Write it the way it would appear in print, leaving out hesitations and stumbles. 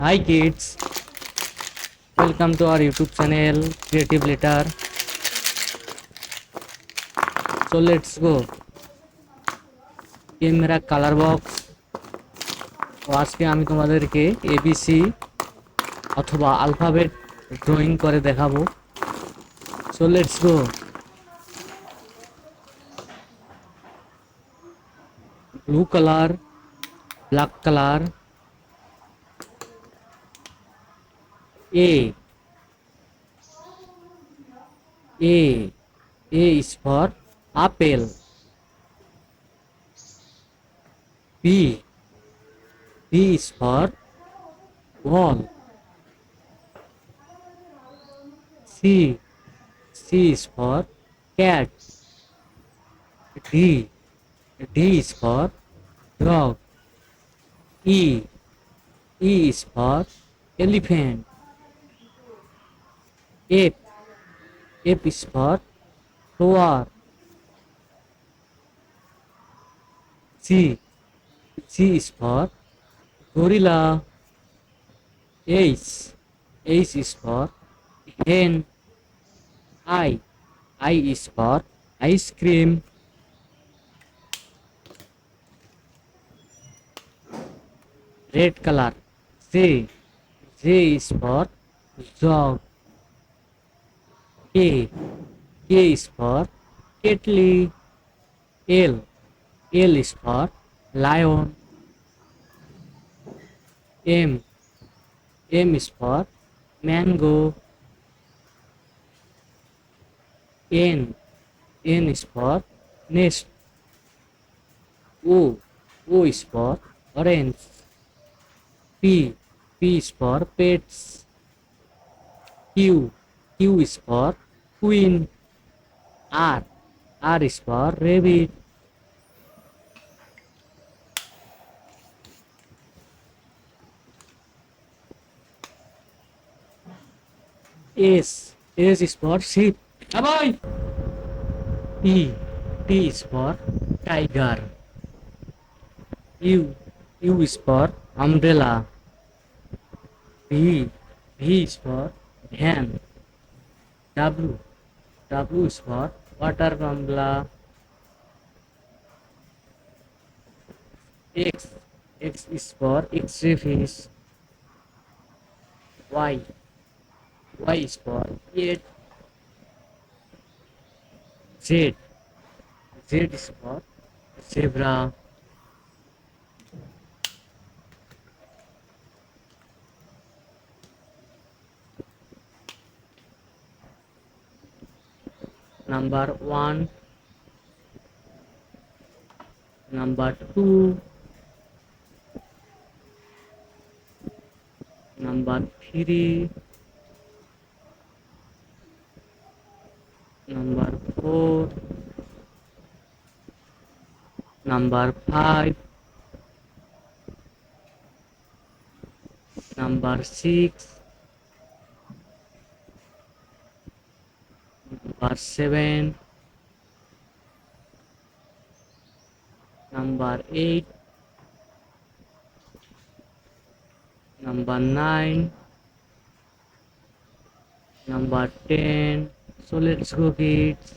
Hi kids, welcome to our YouTube channel Creative Letter. So let's go. ये मेरा colour box. तो आज के আমি তোমাদেরকে ABC অথবা অ্যালফাবেট ড্রয়িং করে দেখাবো। So let's go. Blue color, black color. A is for apple. B is for ball. C is for cat. D is for dog. E is for elephant. F is for flower. C is for gorilla. H is for hen. I is for ice cream. Red color. J is for dog. K is for kettle. L is for lion. M is for mango. N is for nest. O is for orange. P is for pets. Q is for queen. R is for rabbit. S is for sheep. Aboy! T is for tiger. U is for umbrella. V is for van. W is for water umbrella. X is for X-ray fish. Y is for yet. Z is for zebra. Number 1, number 2, number 3, number 4, number 5, number 6, number 7, number 8, number 9, number 10. So let's go kids.